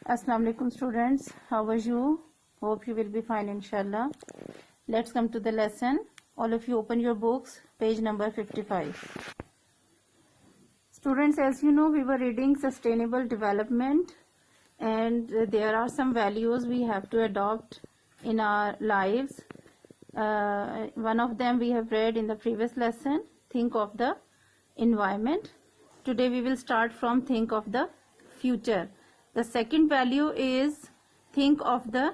Assalamu alaikum students, how are you? Hope you will be fine inshallah. Let's come to the lesson. All of you open your books, page number 55. Students, as you know, we were reading sustainable development and there are some values we have to adopt in our lives. One of them we have read in the previous lesson, think of the environment. Today we will start from think of the future. The second value is think of the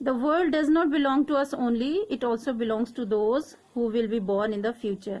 The world does not belong to us only, it also belongs to those who will be born in the future.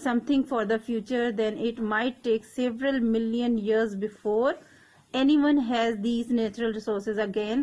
something for the future, then it might take several million years before anyone has these natural resources again.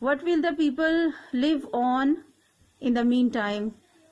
What will the people live on in the meantime?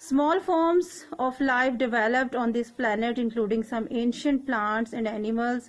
Small forms of life developed on this planet including some ancient plants and animals.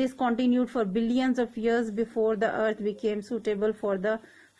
This continued for billions of years before the earth became suitable for the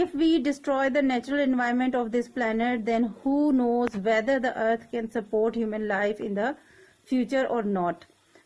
If we destroy the natural environment of this planet, then who knows whether the earth can support human life in the future or not.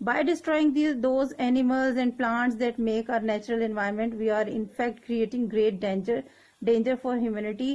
By destroying those animals and plants that make our natural environment, we are in fact creating great danger for humanity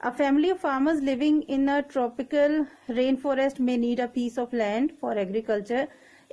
A family of farmers living in a tropical rainforest may need a piece of land for agriculture.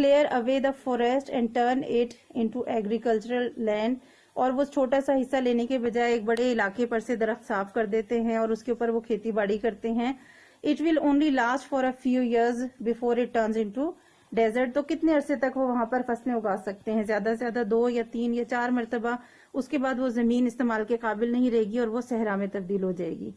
clear away the forest and turn it into agricultural land, اور وہ چھوٹا سا حصہ لینے کے بجائے ایک بڑے علاقے پر سے درخت صاف کر دیتے ہیں اور اس کے اوپر وہ کھیتی باڑی کرتے ہیں. It will only last for a few years before it turns into desert. تو کتنے عرصے تک وہ وہاں پر فصلیں اگا سکتے ہیں؟ زیادہ سے زیادہ 2 یا 3 یا 4 مرتبہ. اس کے بعد وہ زمین استعمال کے قابل نہیں رہے گی اور وہ صحرا میں تبدیل ہو جائے گی.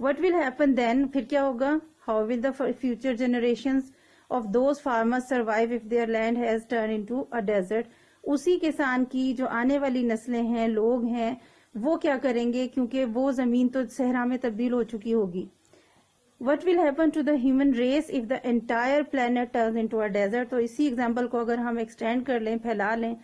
What will happen then? پھر کیا ہوگا؟ How will the future generations of those farmers survive if their land has turned into a desert? اسی کسان کی جو آنے والی نسلیں ہیں، لوگ ہیں، وہ کیا کریں گے کیونکہ وہ زمین تو صحرا میں تبدیل ہو چکی ہوگی. What will happen to the human race if the entire planet turns into a desert? تو اسی ایگزامپل کو اگر ہم ایکسٹینڈ کر لیں، پھیلا لیں،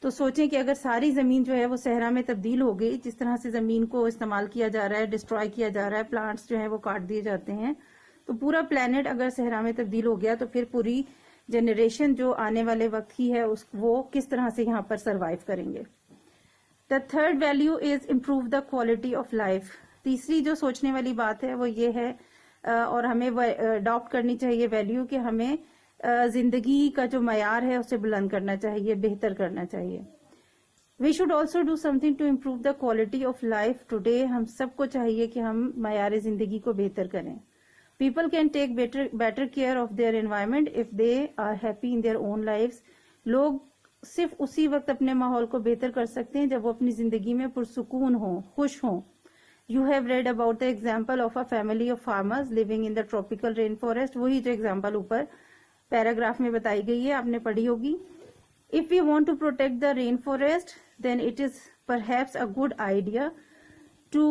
تو سوچیں کہ اگر ساری زمین جو ہے وہ صحرا میں تبدیل ہو گئی، جس طرح سے زمین کو استعمال کیا جا رہا ہے، ڈسٹروائے کیا جا رہا ہے، پلانٹس جو ہیں وہ کاٹ دیے جاتے ہیں، تو پورا پلانٹ اگر صحرا میں تبدیل ہو گیا تو پھر پوری جنریشن جو آنے والے وقت ہی ہے وہ کس طرح سے یہاں پر سروائیو کریں گے. The third value is improve the quality of life. تیسری جو سوچنے والی بات ہے وہ یہ ہے اور ہمیں اڈاپٹ کرنی چاہیے ویلیو کہ ہمیں زندگی کا جو معیار ہے اسے بلند کرنا چاہیے، بہتر کرنا چاہیے. We should also do something to improve the quality of life today. ہم سب کو چاہیے کہ ہم معیار زندگی کو بہتر کریں. People can take better care of their environment if they are happy in their own lives. لوگ صرف اسی وقت اپنے ماحول کو بہتر کر سکتے ہیں جب وہ اپنی زندگی میں پرسکون ہوں، خوش ہوں. You have read about the example of a family of farmers living in the tropical rainforest. وہی جو example اوپر پیراگراف میں بتائی گئی ہے، آپ نے پڑھی ہوگی. If we want to protect the rainforest, then it is perhaps a good idea to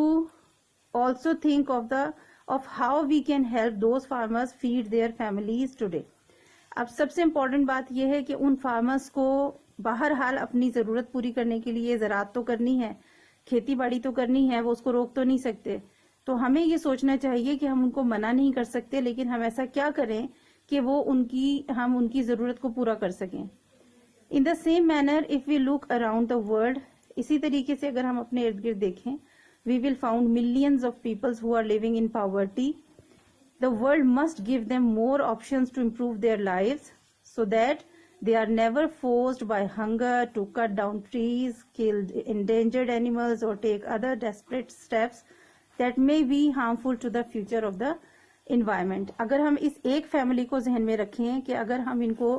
also think of how we can help those farmers feed their families today. اب سب سے امپورٹنٹ بات یہ ہے کہ ان فارمرز کو بہرحال اپنی ضرورت پوری کرنے کے لیے زراعت تو کرنی ہے، کھیتی باڑی تو کرنی ہے، وہ اس کو روک تو نہیں سکتے. تو ہمیں یہ سوچنا چاہیے کہ ہم ان کو منع نہیں کر سکتے، لیکن ہم ایسا کیا کریں کہ وہ ہم ان کی ضرورت کو پورا کر سکیں. In the same manner of we look around the world, اسی طریقے سے اگر ہم اپنے ارد گرد دیکھیں، we will found millions of peoples who are living in poverty. The world must give them more options to improve their lives so that they are never forced by hunger to cut down trees, kill endangered animals or take other desperate steps that may be harmful to the future of the environment. اگر ہم اس ایک family کو ذہن میں رکھیں کہ اگر ہم ان کو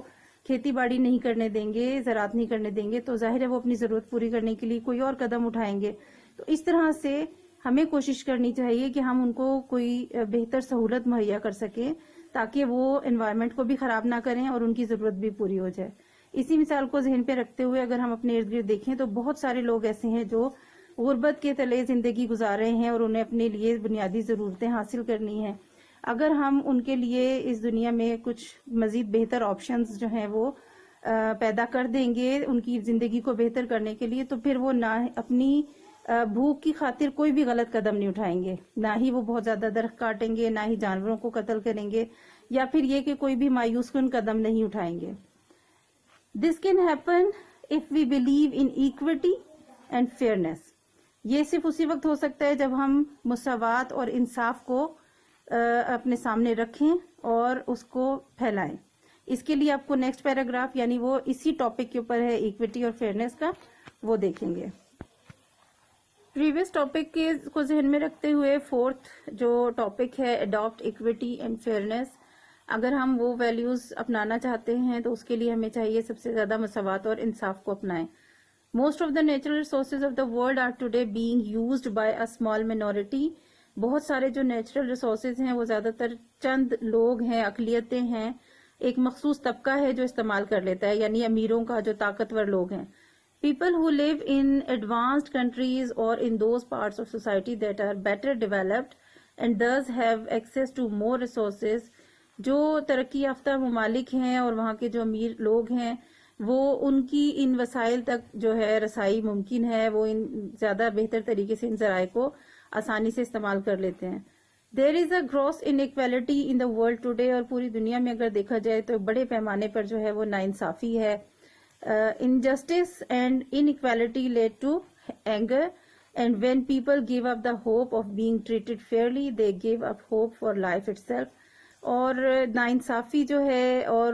کھیتی باڑی نہیں کرنے دیں گے، زراعت نہیں کرنے دیں گے، تو ظاہر ہے وہ اپنی ضرورت پوری کرنے کے لیے کوئی اور قدم اٹھائیں گے. تو اس طرح سے ہمیں کوشش کرنی چاہیے کہ ہم ان کو کوئی بہتر سہولت مہیا کر سکیں تاکہ وہ انوائرمنٹ کو بھی خراب نہ کریں اور ان کی ضرورت بھی پوری ہو جائے. اسی مثال کو ذہن پہ رکھتے ہوئے اگر ہم اپنے ارد گرد دیکھیں تو بہت سارے لوگ ایسے ہیں جو غربت کے تلے زندگی گزار رہے ہیں اور انہیں اپنے لیے بنیادی ضرورتیں حاصل کرنی ہیں. اگر ہم ان کے لیے اس دنیا میں کچھ مزید بہتر آپشنز جو ہیں وہ پیدا کر دیں گے ان کی زندگی کو بہتر کرنے کے لیے، تو پھر وہ نہ اپنی بھوک کی خاطر کوئی بھی غلط قدم نہیں اٹھائیں گے، نہ ہی وہ بہت زیادہ درخت کاٹیں گے، نہ ہی جانوروں کو قتل کریں گے، یا پھر یہ کہ کوئی بھی مایوس کن قدم نہیں اٹھائیں گے. This can happen if we believe in equity and fairness. یہ صرف اسی وقت ہو سکتا ہے جب ہم مساوات اور انصاف کو اپنے سامنے رکھیں اور اس کو پھیلائیں. اس کے لیے آپ کو نیکسٹ پیراگراف یعنی وہ اسی ٹاپک کے اوپر ہے ایکوٹی اور فیئرنیس کا، وہ دیکھیں گے. پریویس ٹاپک کو ذہن میں رکھتے ہوئے فورتھ جو ٹاپک ہے اڈاپٹ ایکوٹی اینڈ فیئرنیس. اگر ہم وہ ویلیوز اپنانا چاہتے ہیں تو اس کے لیے ہمیں چاہیے سب سے زیادہ مساوات اور انصاف کو اپنائیں. Most of the natural resources of the world are today being used by a small minority. بہت سارے جو نیچرل ریسورسز ہیں وہ زیادہ تر چند لوگ ہیں، اقلیتیں ہیں، ایک مخصوص طبقہ ہے جو استعمال کر لیتا ہے، یعنی امیروں کا جو طاقتور لوگ ہیں. People who live in advanced countries or in those parts of society that are better developed and thus have access to more resources. جو ترقی یافتہ ممالک ہیں اور وہاں کے جو امیر لوگ ہیں وہ ان کی ان وسائل تک جو ہے رسائی ممکن ہے، وہ ان زیادہ بہتر طریقے سے ان ذرائع کو آسانی سے استعمال کر لیتے ہیں. There is a gross inequality in the world today. اور پوری دنیا میں اگر دیکھا جائے تو بڑے پیمانے پر جو ہے وہ ناانصافی ہے. Injustice and inequality led to anger, and when people give up the hope of being treated fairly, they give up hope for life itself. اور ناانصافی جو ہے اور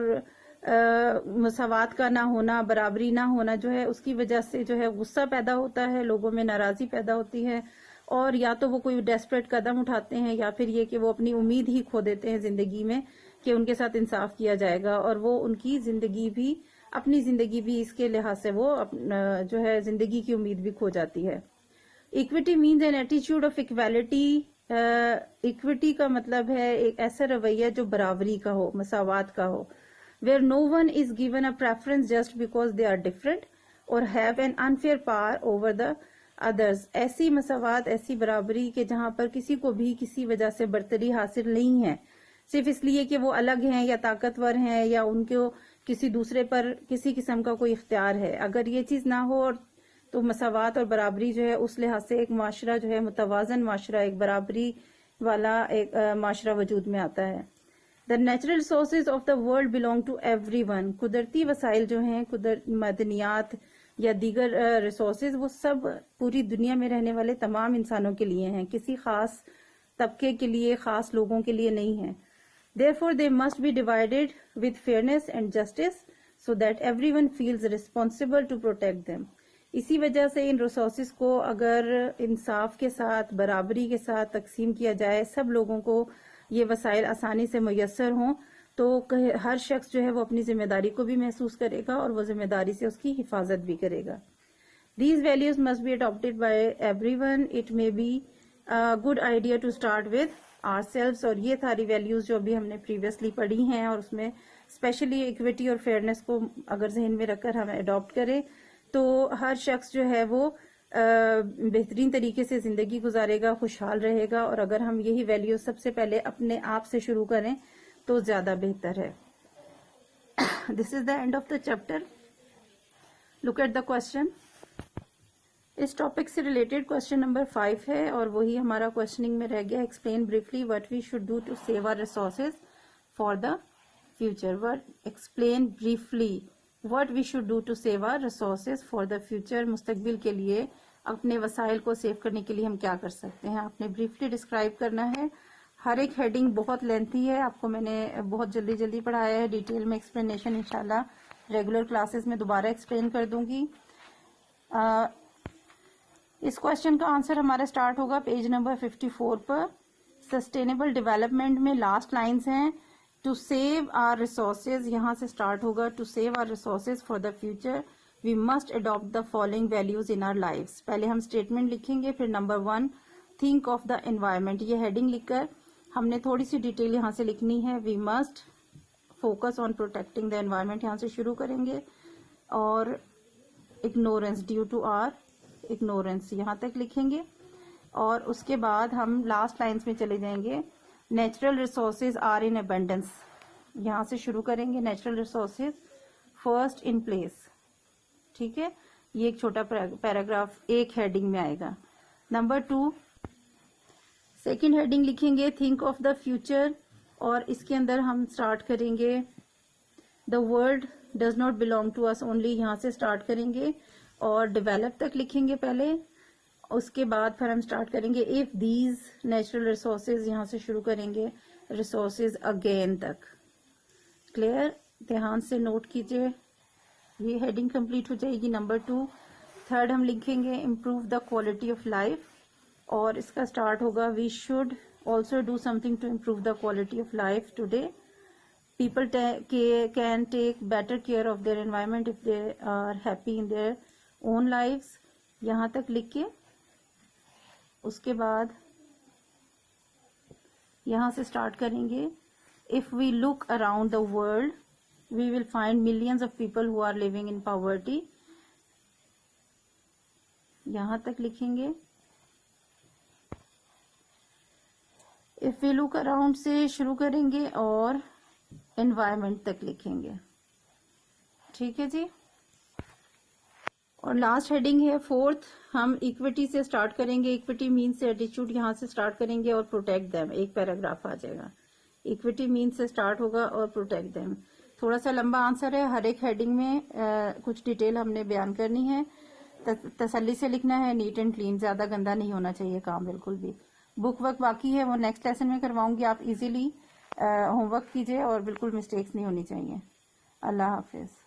مساوات کا نہ ہونا، برابری نہ ہونا جو ہے اس کی وجہ سے جو ہے غصہ پیدا ہوتا ہے، لوگوں میں ناراضی پیدا ہوتی ہے، اور یا تو وہ کوئی ڈیسپریٹ قدم اٹھاتے ہیں یا پھر یہ کہ وہ اپنی امید ہی کھو دیتے ہیں زندگی میں کہ ان کے ساتھ انصاف کیا جائے گا، اور وہ ان کی زندگی بھی، اپنی زندگی بھی اس کے لحاظ سے وہ جو ہے زندگی کی امید بھی کھو جاتی ہے۔ ایکویٹی مینز این ایٹیچیوڈ آف ایکویلٹی۔ ایکویٹی کا مطلب ہے ایک ایسا رویہ جو برابری کا ہو، مساوات کا ہو، where no one is given a preference just because they are different or have an unfair power over the others۔ ایسی مساوات، ایسی برابری کہ جہاں پر کسی کو بھی کسی وجہ سے برتری حاصل نہیں ہے، صرف اس لیے کہ وہ الگ ہیں یا طاقتور ہیں یا ان کو کسی دوسرے پر کسی قسم کا کوئی اختیار ہے۔ اگر یہ چیز نہ ہو تو مساوات اور برابری جو ہے اس لحاظ سے ایک معاشرہ جو ہے متوازن معاشرہ، ایک برابری والا ایک معاشرہ وجود میں آتا ہے۔ The natural resources of the world belong to everyone۔ قدرتی وسائل جو ہیں، معدنیات یا دیگر ریسورسز، وہ سب پوری دنیا میں رہنے والے تمام انسانوں کے لیے ہیں، کسی خاص طبقے کے لیے، خاص لوگوں کے لیے نہیں ہیں۔ Therefore they must be divided with fairness and justice so that everyone feels responsible to protect them۔ اسی وجہ سے ان ریسورسز کو اگر انصاف کے ساتھ، برابری کے ساتھ تقسیم کیا جائے، سب لوگوں کو یہ وسائل آسانی سے میسر ہوں، تو ہر شخص جو ہے وہ اپنی ذمہ داری کو بھی محسوس کرے گا اور وہ ذمہ داری سے اس کی حفاظت بھی کرے گا۔ These values must be adopted by everyone۔ It may be a good idea to start with ourselves۔ اور یہ ساری ویلیوز جو ابھی ہم نے پریویسلی پڑھی ہیں اور اس میں اسپیشلی ایکویٹی اور فیئرنیس کو اگر ذہن میں رکھ کر ہم اڈاپٹ کریں تو ہر شخص جو ہے وہ بہترین طریقے سے زندگی گزارے گا، خوشحال رہے گا، اور اگر ہم یہی ویلیوز سب سے پہلے اپنے آپ سے شروع کریں تو زیادہ بہتر ہے۔ This is the end of the chapter. Look at the question. اس ٹاپک سے ریلیٹڈ کوشچن نمبر 5 ہے اور وہی ہمارا کوشچننگ میں رہ گیا۔ Explain briefly what we should do to save our resources for the future۔ Explain briefly what we should do to save our resources for the future۔ مستقبل کے لیے اپنے وسائل کو سیو کرنے کے لیے ہم کیا کر سکتے ہیں، آپ نے بریفلی ڈسکرائب کرنا ہے۔ ہر ایک ہیڈنگ بہت لینتھی ہے، آپ کو میں نے بہت جلدی پڑھایا ہے، ڈیٹیل میں ایکسپلینیشن انشاءاللہ ریگولر کلاسز میں دوبارہ ایکسپلین کر دوں گی۔ اس کوشچن کا آنسر ہمارا سٹارٹ ہوگا پیج نمبر 54 پر۔ سسٹینیبل ڈیولپمنٹ میں لاسٹ لائنز ہیں ٹو سیو آر ریسورسز، یہاں سے سٹارٹ ہوگا to save our resources for the future we must adopt the following values in our lives. پہلے ہم اسٹیٹمنٹ لکھیں گے، پھر number 1 think of the environment, یہ ہیڈنگ لکھ کر ہم نے تھوڑی سی ڈیٹیل یہاں سے لکھنی ہے۔ We must focus on protecting the environment, یہاں سے شروع کریں گے، اور ignorance, due to our ignorance یہاں تک لکھیں گے، اور اس کے بعد ہم لاسٹ لائنز میں چلے جائیں گے۔ Natural resources are in abundance, یہاں سے شروع کریں گے، natural resources first in place, ٹھیک ہے، یہ ایک چھوٹا پیراگراف ایک ہیڈنگ میں آئے گا۔ نمبر 2 سیکنڈ ہیڈنگ لکھیں گے تھنک آف دا فیوچر، اور اس کے اندر ہم سٹارٹ کریں گے the world does not belong to us only, یہاں سے سٹارٹ کریں گے اور ڈیولپ تک لکھیں گے پہلے، اس کے بعد پھر ہم سٹارٹ کریں گے اف دیز نیچرل ریسورسز، یہاں سے شروع کریں گے ریسورسز اگین تک۔ کلیئر؟ دھیان سے نوٹ کیجئے، یہ ہیڈنگ کمپلیٹ ہو جائے گی۔ نمبر 2 تھرڈ ہم لکھیں گے improve the quality of life, اور اس کا سٹارٹ ہوگا we should also do something to improve the quality of life today. People can take better care of their environment if they are happy in their own lives, یہاں تک لکھ کے اس کے بعد یہاں سے سٹارٹ کریں گے if we look around the world we will find millions of people who are living in poverty, یہاں تک لکھیں گے۔ اف وی لک اراؤنڈ سے شروع کریں گے اور انوائرمنٹ تک لکھیں گے، ٹھیک ہے جی۔ اور لاسٹ ہیڈنگ ہے 4th، ہم ایکویٹی سے سٹارٹ کریں گے، ایکویٹی مینس ایٹیچیوڈ یہاں سے سٹارٹ کریں گے اور پروٹیکٹ دیم، ایک پیراگراف آ جائے گا، ایکویٹی مینس سے سٹارٹ ہوگا اور پروٹیکٹ دیم۔ تھوڑا سا لمبا آنسر ہے، ہر ایک ہیڈنگ میں کچھ ڈیٹیل ہم نے بیان کرنی ہے، تسلی سے لکھنا ہے، نیٹ اینڈ کلین، زیادہ گندا نہیں ہونا چاہیے کام بالکل بھی۔ بک ورک باقی ہے، وہ نیکسٹ لیسن میں کرواؤں گی، آپ ایزیلی ہوم ورک کیجئے اور بالکل مسٹیکس نہیں ہونی چاہیے۔ اللہ حافظ.